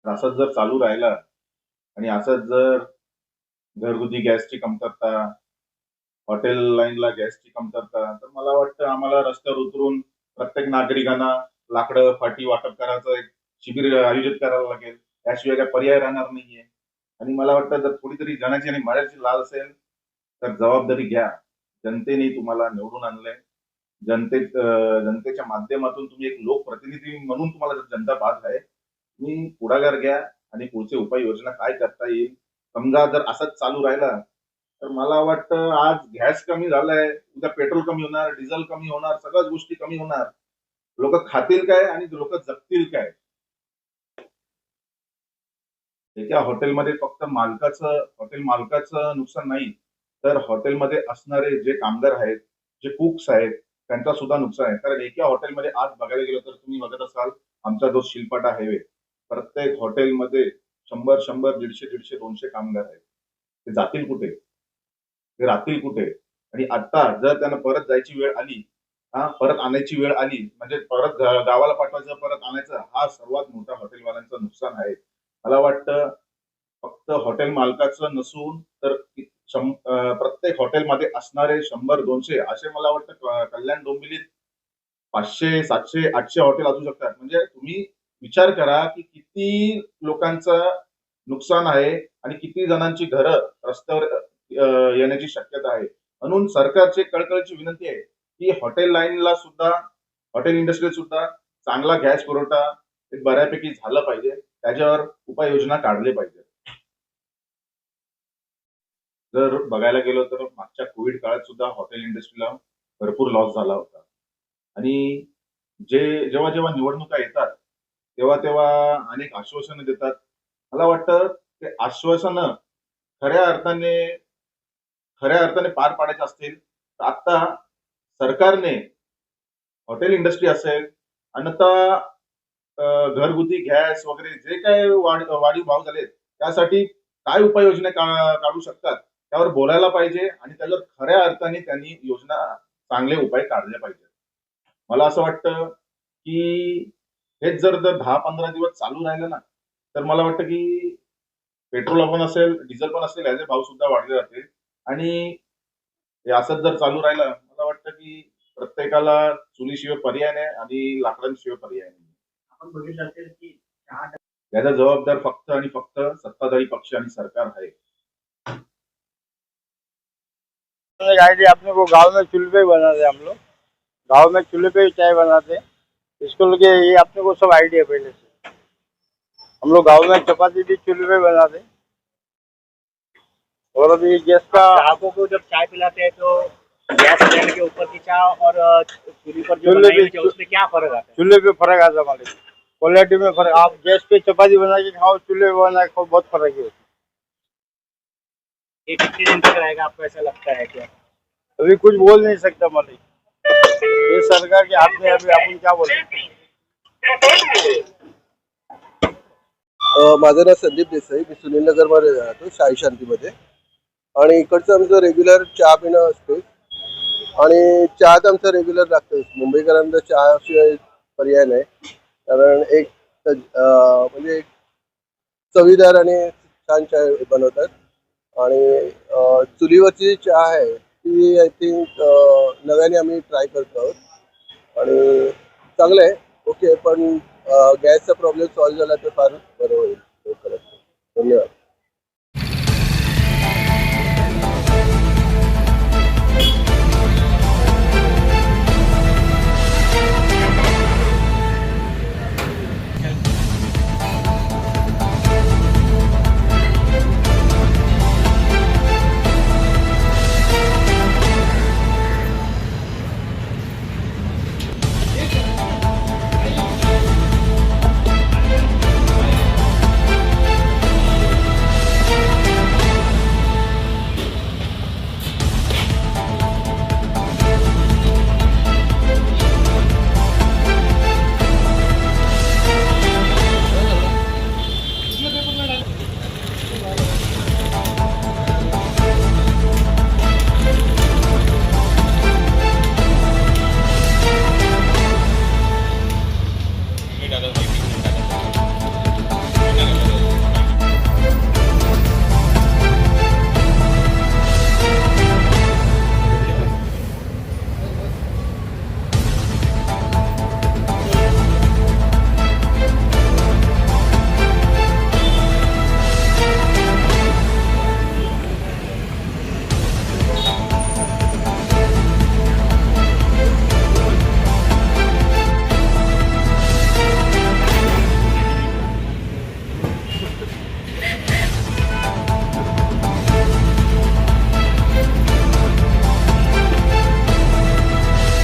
तर असंच जर चालू राहिलं आणि असंच जर घरगुती गॅसची कमतरता, हॉटेल लाईनला गॅसची कमतरता, तर मला वाटतं आम्हाला रस्त्यावर उतरून प्रत्येक नागरिकांना लाकडं फाटी वाटप करायचं एक शिबिर आयोजित करावं लागेल. त्याशिवाय काही पर्याय राहणार नाहीये. आणि मला वाटतं जर थोडीतरी जनाची आणि मराठी लाज असेल तर जबाबदारी घ्या. जनतेने तुम्हाला निवडून आणलंय. जनतेच्या माध्यमातून तुम्ही एक लोकप्रतिनिधी म्हणून तुम्हाला जर जनता पाहत आहे, तुम्ही पुढाकार घ्या आणि पुढचे उपाययोजना काय करता येईल. समजा जर असंच चालू राहिला तर मला वाटतं आज गॅस कमी झालाय, उद्या पेट्रोल कमी होणार, डिझेल कमी होणार, सगळ्याच गोष्टी कमी होणार. लोक खातील काय आणि लोक जगतील काय? एका हॉटेलमध्ये फक्त हॉटेल मालकाचं नुकसान नाही, तर हॉटेलमध्ये असणारे जे कामगार आहेत, जे कुक्स आहेत, त्यांचा सुद्धा नुकसान आहे. कारण एका हॉटेलमध्ये आज बघायला गेलं तर तुम्ही बघत असाल आमचा जो शिलपाटा हायवे, प्रत्येक हॉटेलमध्ये 100, 150, 150, 200 कामगार आहेत. ते जातील कुठे? ते राहतील कुठे? आणि आता जर त्यांना परत जायची वेळ आली, परत आणायची वेळ आली, म्हणजे परत गावाला पाठवायचं, परत आणायचं, हा सर्वात मोठा हॉटेलवाल्यांचं नुकसान आहे. मला वाटतं फक्त हॉटेल मालकाचं नसून तर प्रत्येक हॉटेलमध्ये असणारे 100, 200 असे मला वाटतं कल्याण डोंबिवलीत 500, 700, 800 हॉटेल असू शकतात. म्हणजे तुम्ही विचार करा की किती लोकांचं नुकसान आहे आणि किती जणांची घरं रस्त्यावर येण्याची शक्यता आहे. म्हणून सरकारची कळकळीची विनंती आहे की हॉटेल लाईनला सुद्धा, हॉटेल इंडस्ट्रीला सुद्धा चांगला गॅस पुरवठा बऱ्यापैकी झाला पाहिजे. त्याच्यावर उपाययोजना काढली पाहिजे. जर बघायला गेलो तर मागच्या कोविड काळात सुद्धा हॉटेल इंडस्ट्रीला भरपूर लॉस झाला होता. आणि जेव्हा जेव्हा निवडणुका येतात तेव्हा तेव्हा अनेक आश्वासनं देतात. मला वाटतं ते आश्वासनं खऱ्या अर्थाने खऱ्या अर्थाने पार पाडायचे असतील तर आता सरकारने हॉटेल इंडस्ट्री असेल आणि आता घरगुती गॅस वगैरे जे काही वाढीव भाव झालेत त्यासाठी काय उपाययोजना काढू शकतात त्यावर बोलायला पाहिजे आणि त्याच्यावर खऱ्या अर्थाने त्यांनी योजना चांगले उपाय काढले पाहिजेत. मला असं वाटतं की हेच जर 10-15 दिवस चालू राहिलं ना तर मला वाटतं की पेट्रोल पण असेल, डिझेल पण असेल, याचे भाव सुद्धा वाढले जातील. आणि हे असंच जर चालू राहिलं मला वाटतं की प्रत्येकाला चुलीशिवाय पर्याय नाही आणि लाकडांशिवाय पर्याय नाही. आपण बघितलं असेल की याचा जबाबदार फक्त आणि फक्त सत्ताधारी पक्ष आणि सरकार आहे. आइडिया अपने को गांव में चूल्हे पे बनाते हैं हम लोग। गांव में चूल्हे पे चाय बनाते हैं। इसको लेके ये अपने को सब आइडिया पहले से। हम लोग गांव में चपाती भी चूल्हे पे बनाते हैं। और अभी गैस का ग्राहकों को जब चाय पिलाते हैं तो गैस सिलेंडर के ऊपर की चाय और चूल्हे पर जो चूल्हे बनाई हुई पे चाय उसमें क्या फर्क आता है? चूल्हे पे फर्क आता है हमारे। क्वालिटी में फर्क। आप गैस पे चपाती बना के खाओ, चूल्हे पे बना के खाओ, बहुत फर्क है। ये कितने दिन तक रहेगा आपको ऐसा लगता है क्या? अभी कुछ बोल नहीं सकता मालिक, ये सरकार के हाथ में है। अभी अपन क्या बोले। माझं नाव संदीप देसाई, मी सुनीलनगरमध्ये राहतो, शाही शांतीमध्ये. आणि इकडचं आमचं रेग्युलर चहा पिणं असते आणि चहा तर आमचा रेग्युलर लागतोच. मुंबईकरांना चहाशिवाय पर्याय नाही. कारण म्हणजे एक चवीदार आणि छान चाय बनवतात. आणि चुलीवरची जी चहा आहे ती आय थिंक नव्याने आम्ही ट्राय करतो आहोत आणि चांगलं आहे. ओके, पण गॅसचा प्रॉब्लेम सॉल्व्ह झाला तर फार बरं होईल लवकरात. धन्यवाद.